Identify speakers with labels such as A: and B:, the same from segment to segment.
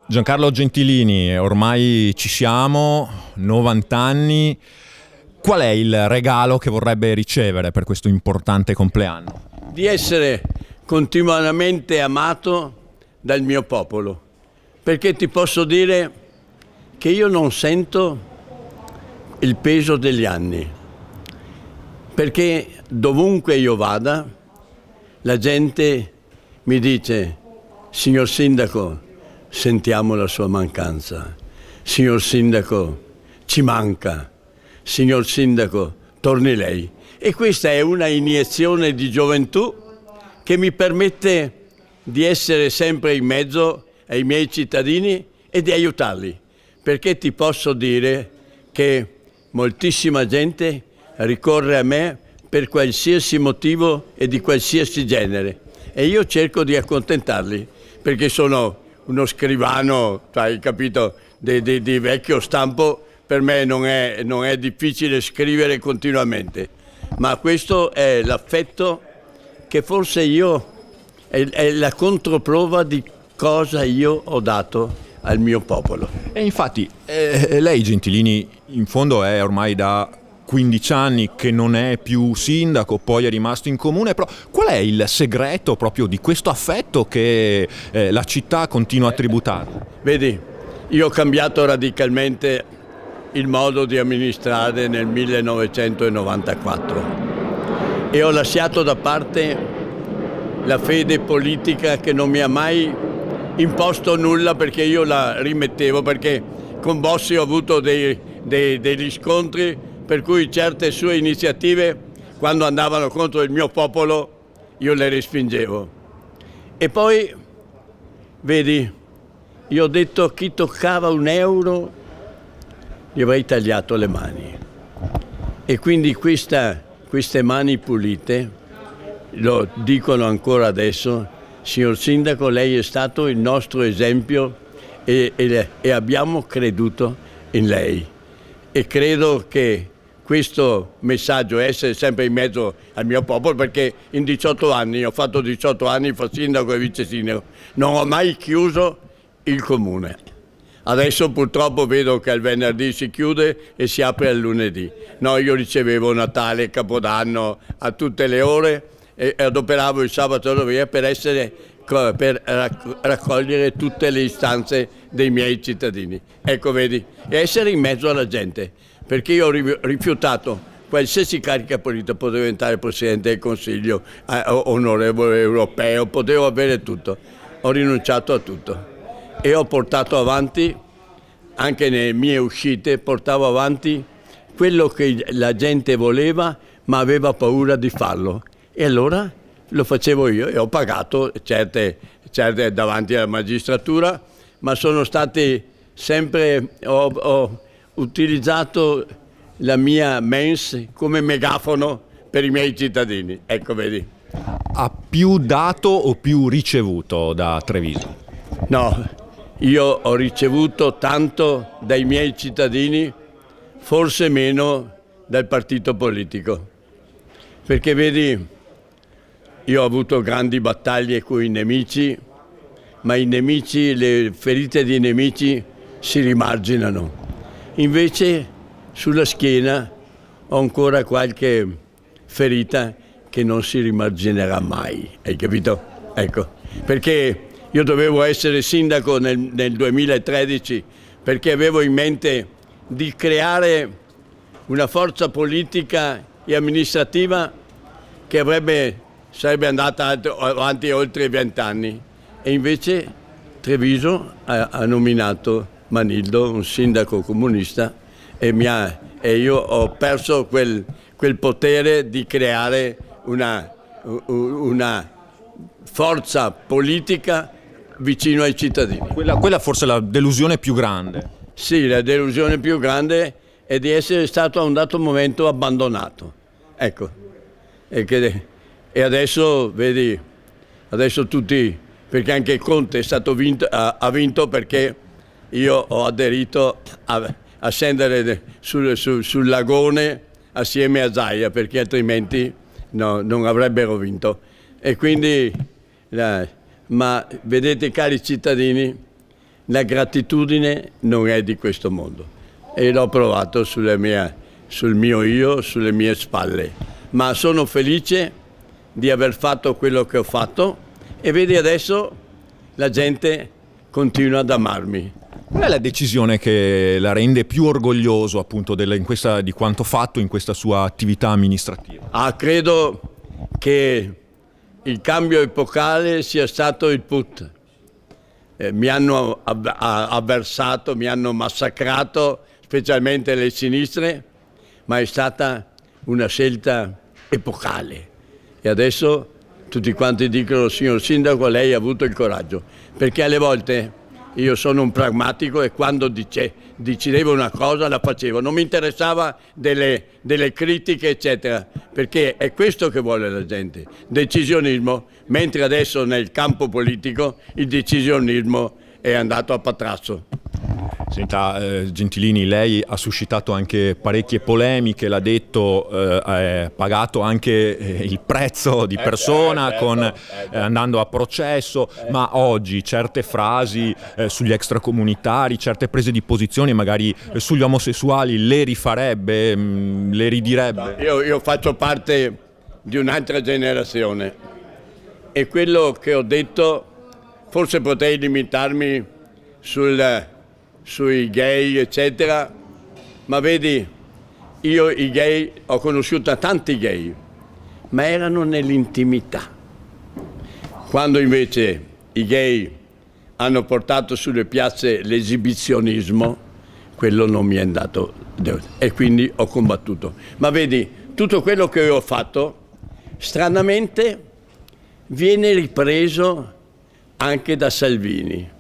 A: Giancarlo Gentilini, ormai ci siamo, 90 anni. Qual è il regalo che vorrebbe ricevere per questo importante compleanno?
B: Di essere continuamente amato dal mio popolo, perché ti posso dire che io non sento il peso degli anni, perché dovunque io vada la gente mi dice: signor Sindaco, sentiamo la sua mancanza, signor Sindaco, ci manca, signor Sindaco, torni lei. E questa è una iniezione di gioventù che mi permette di essere sempre in mezzo ai miei cittadini e di aiutarli, perché ti posso dire che moltissima gente ricorre a me per qualsiasi motivo e di qualsiasi genere, e io cerco di accontentarli, perché sono uno scrivano, hai capito, di vecchio stampo. Per me non è difficile scrivere continuamente, ma questo è l'affetto che forse è la controprova di cosa io ho dato al mio popolo.
A: E infatti lei, Gentilini, in fondo è ormai da 15 anni che non è più sindaco, poi è rimasto in comune, però qual è il segreto proprio di questo affetto che la città continua a tributarle?
B: Vedi, io ho cambiato radicalmente il modo di amministrare nel 1994 e ho lasciato da parte la fede politica che non mi ha mai imposto nulla, perché io la rimettevo, perché con Bossi ho avuto degli scontri per cui certe sue iniziative, quando andavano contro il mio popolo, io le respingevo. E poi, vedi, io ho detto a chi toccava un euro gli avrei tagliato le mani. E quindi queste mani pulite lo dicono ancora adesso: signor Sindaco, lei è stato il nostro esempio e abbiamo creduto in lei. E credo che questo messaggio, essere sempre in mezzo al mio popolo, perché in 18 anni, ho fatto 18 anni, fa sindaco e vice sindaco, non ho mai chiuso il comune. Adesso purtroppo vedo che il venerdì si chiude e si apre il lunedì. No, io ricevevo Natale, Capodanno a tutte le ore e adoperavo il sabato e la domenica per raccogliere tutte le istanze dei miei cittadini. Ecco, vedi, e essere in mezzo alla gente, perché io ho rifiutato qualsiasi carica politica, potevo diventare Presidente del Consiglio, onorevole europeo, potevo avere tutto. Ho rinunciato a tutto e ho portato avanti, anche nelle mie uscite, portavo avanti quello che la gente voleva, ma aveva paura di farlo. E allora lo facevo io e ho pagato certe davanti alla magistratura, ma sono stati sempre, ho utilizzato la mia mens come megafono per i miei cittadini. Ecco, vedi.
A: Ha più dato o più ricevuto da Treviso?
B: No, io ho ricevuto tanto dai miei cittadini, forse meno dal partito politico, perché vedi, io ho avuto grandi battaglie con i nemici, ma i nemici, le ferite dei nemici si rimarginano. Invece sulla schiena ho ancora qualche ferita che non si rimarginerà mai, hai capito? Ecco, perché io dovevo essere sindaco nel 2013 perché avevo in mente di creare una forza politica e amministrativa che sarebbe andata avanti oltre 20 anni. E invece Treviso ha nominato Manildo, un sindaco comunista, e io ho perso quel potere di creare una forza politica vicino ai cittadini.
A: Quella forse è la delusione più grande.
B: Sì, la delusione più grande è di essere stato a un dato momento abbandonato. Ecco. E adesso, vedi, adesso tutti, perché anche Conte è stato ha vinto perché io ho aderito a scendere sul lagone assieme a Zaia, perché altrimenti non avrebbero vinto. E quindi, ma vedete, cari cittadini, la gratitudine non è di questo mondo e l'ho provato sul mio io, sulle mie spalle, ma sono felice di aver fatto quello che ho fatto e vedi adesso la gente continua ad amarmi.
A: Qual è la decisione che la rende più orgoglioso appunto di quanto fatto in questa sua attività amministrativa?
B: Credo che il cambio epocale sia stato il PUT. Mi hanno avversato, mi hanno massacrato, specialmente le sinistre, ma è stata una scelta epocale. E adesso tutti quanti dicono: signor Sindaco, lei ha avuto il coraggio, perché alle volte io sono un pragmatico e quando decidevo una cosa la facevo, non mi interessava delle critiche eccetera, perché è questo che vuole la gente, decisionismo, mentre adesso nel campo politico il decisionismo è andato a patrasso.
A: Senta, Gentilini, lei ha suscitato anche parecchie polemiche, l'ha detto, ha pagato anche il prezzo di persona andando a processo, ma oggi certe frasi sugli extracomunitari, certe prese di posizione magari sugli omosessuali le rifarebbe, le ridirebbe?
B: Io faccio parte di un'altra generazione e quello che ho detto forse potrei limitarmi sui gay eccetera, ma vedi, io i gay ho conosciuto tanti gay, ma erano nell'intimità. Quando invece i gay hanno portato sulle piazze l'esibizionismo, quello non mi è andato e quindi ho combattuto. Ma vedi, tutto quello che ho fatto stranamente viene ripreso anche da Salvini.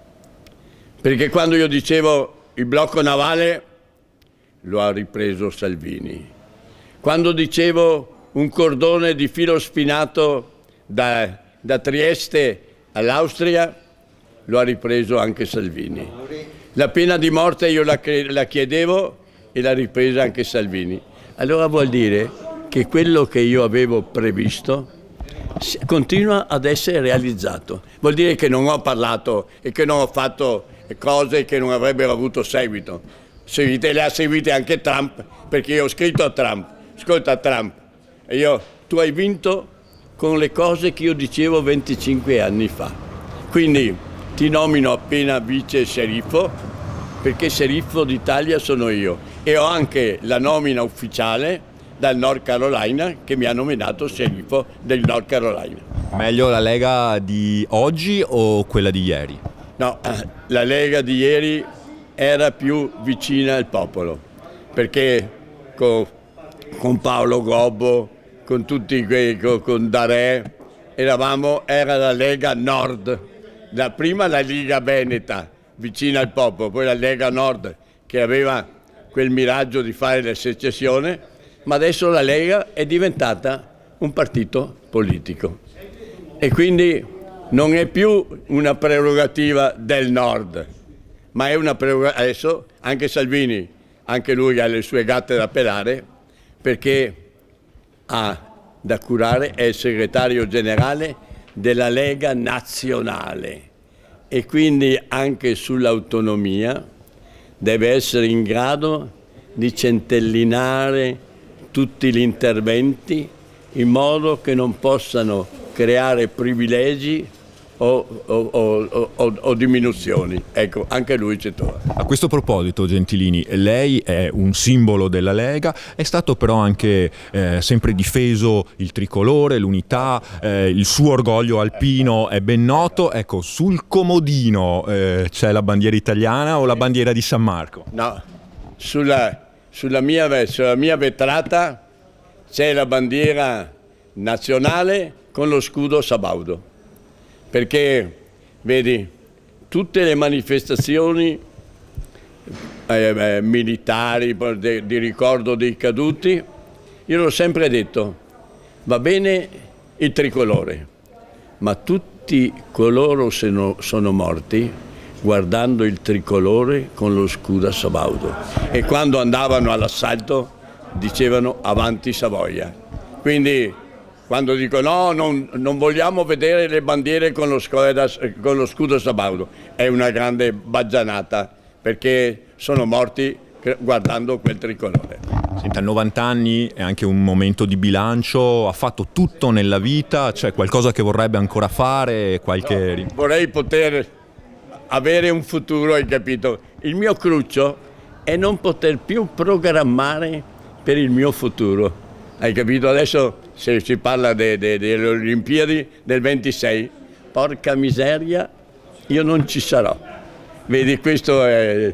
B: Perché quando io dicevo il blocco navale, lo ha ripreso Salvini. Quando dicevo un cordone di filo spinato da Trieste all'Austria, lo ha ripreso anche Salvini. La pena di morte io la chiedevo e l'ha ripresa anche Salvini. Allora vuol dire che quello che io avevo previsto continua ad essere realizzato. Vuol dire che non ho parlato e che non ho fatto cose che non avrebbero avuto seguito. Le ha seguite anche Trump, perché io ho scritto a Trump: ascolta Trump, tu hai vinto con le cose che io dicevo 25 anni fa, quindi ti nomino appena vice sceriffo, perché sceriffo d'Italia sono io, e ho anche la nomina ufficiale dal North Carolina, che mi ha nominato sceriffo del North Carolina.
A: Meglio la Lega di oggi o quella di ieri?
B: No, la Lega di ieri era più vicina al popolo, perché con Paolo Gobbo, con tutti con Darè, era la Lega Nord, prima la Lega Veneta, vicina al popolo, poi la Lega Nord, che aveva quel miraggio di fare la secessione, ma adesso la Lega è diventata un partito politico e quindi non è più una prerogativa del Nord, ma è una prerogativa. Adesso anche Salvini, anche lui ha le sue gatte da pelare, perché ha da curare, è il segretario generale della Lega Nazionale e quindi anche sull'autonomia deve essere in grado di centellinare tutti gli interventi in modo che non possano creare privilegi o diminuzioni. Ecco, anche lui ci trova.
A: A questo proposito, Gentilini, lei è un simbolo della Lega, è stato però anche sempre difeso il tricolore, l'unità, il suo orgoglio alpino è ben noto. Ecco, sul comodino c'è la bandiera italiana o la bandiera di San Marco?
B: No, sulla mia vetrata c'è la bandiera nazionale con lo scudo sabaudo, perché vedi tutte le manifestazioni militari di ricordo dei caduti, io l'ho sempre detto, va bene il tricolore, ma tutti coloro sono morti guardando il tricolore con lo scudo sabaudo, e quando andavano all'assalto dicevano avanti Savoia. Quindi quando dico no, non vogliamo vedere le bandiere con lo scudo sabaudo, è una grande baggianata, perché sono morti guardando quel tricolore.
A: Senta, 90 anni è anche un momento di bilancio, ha fatto tutto nella vita, c'è qualcosa che vorrebbe ancora fare?
B: No, vorrei poter avere un futuro, hai capito? Il mio cruccio è non poter più programmare per il mio futuro, hai capito? Adesso se si parla delle Olimpiadi del 26, porca miseria, io non ci sarò. Vedi, questo è...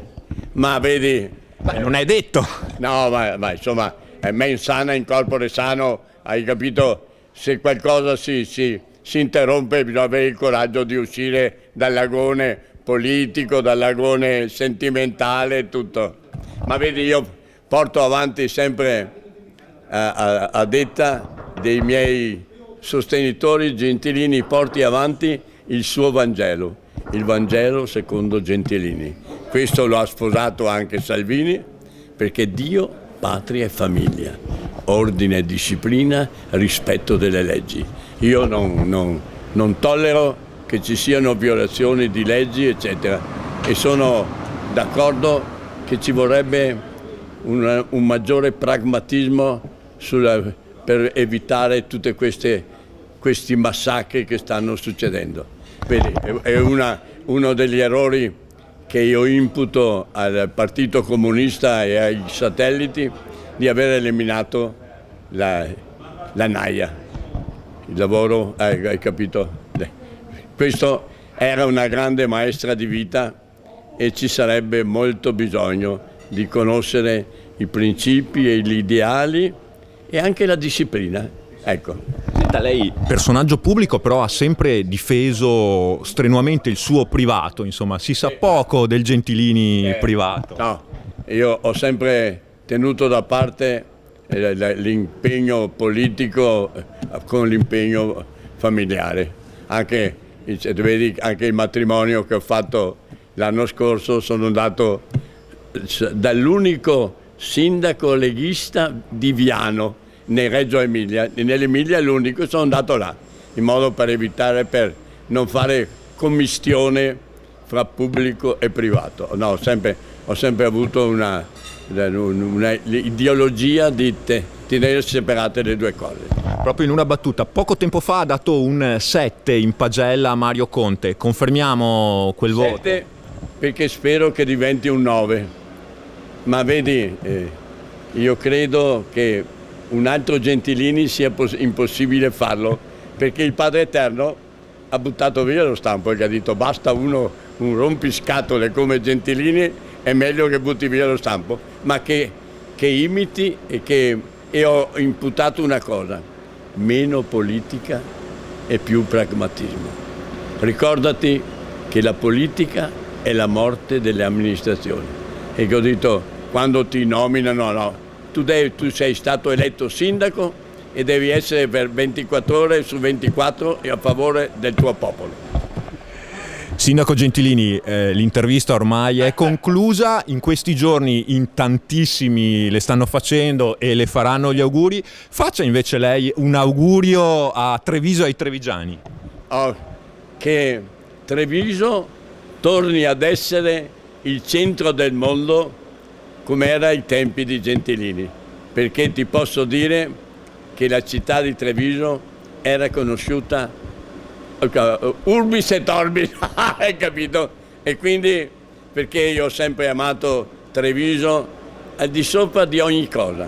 B: Ma vedi...
A: non è detto.
B: No, ma insomma, è mens sana in corpore sano, hai capito? Se qualcosa si interrompe bisogna avere il coraggio di uscire dall'agone politico, dall'agone sentimentale e tutto. Ma vedi, io porto avanti sempre a detta dei miei sostenitori, Gentilini porti avanti il suo Vangelo, il Vangelo secondo Gentilini. Questo lo ha sposato anche Salvini, perché Dio, patria e famiglia, ordine e disciplina, rispetto delle leggi. Io non tollero che ci siano violazioni di leggi, eccetera, e sono d'accordo che ci vorrebbe un maggiore pragmatismo per evitare tutti questi massacri che stanno succedendo. Vedi, è uno degli errori che io imputo al Partito Comunista e ai satelliti di aver eliminato la NAIA, il lavoro, hai capito? Questo era una grande maestra di vita e ci sarebbe molto bisogno di conoscere i principi e gli ideali e anche la disciplina. Ecco.
A: Senta, lei, personaggio pubblico, però ha sempre difeso strenuamente il suo privato, insomma, si sa poco del Gentilini privato.
B: No, io ho sempre tenuto da parte l'impegno politico con l'impegno familiare. Anche il matrimonio che ho fatto l'anno scorso, sono andato dall'unico sindaco leghista di Viano, nel Reggio Emilia, nell'Emilia è l'unico, sono andato là, in modo per non fare commistione fra pubblico e privato. No, ho sempre avuto una ideologia di tenere separate le due cose.
A: Proprio in una battuta, poco tempo fa ha dato un 7 in pagella a Mario Conte, confermiamo quel 7, voto?
B: Perché spero che diventi un 9, ma vedi, io credo che un altro Gentilini sia impossibile farlo, perché il Padre Eterno ha buttato via lo stampo e ha detto basta un rompiscatole come Gentilini, è meglio che butti via lo stampo, ma che imiti e ho imputato una cosa: meno politica e più pragmatismo. Ricordati che la politica è la morte delle amministrazioni. E che ho detto, quando ti nominano, no, tu sei stato eletto sindaco e devi essere per 24 ore su 24 a favore del tuo popolo.
A: Sindaco Gentilini, l'intervista ormai è conclusa, in questi giorni in tantissimi le stanno facendo e le faranno gli auguri. Faccia invece lei un augurio a Treviso e ai trevigiani.
B: Che Treviso torni ad essere il centro del mondo come era ai tempi di Gentilini, perché ti posso dire che la città di Treviso era conosciuta urbis et orbis, hai capito? E quindi, perché io ho sempre amato Treviso al di sopra di ogni cosa,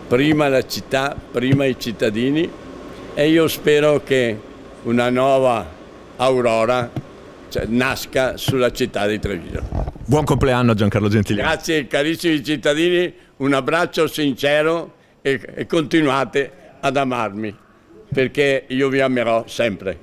B: prima la città, prima i cittadini, e io spero che una nuova aurora nasca sulla città di Treviso.
A: Buon compleanno Giancarlo Gentilini.
B: Grazie carissimi cittadini, un abbraccio sincero e continuate ad amarmi, perché io vi amerò sempre.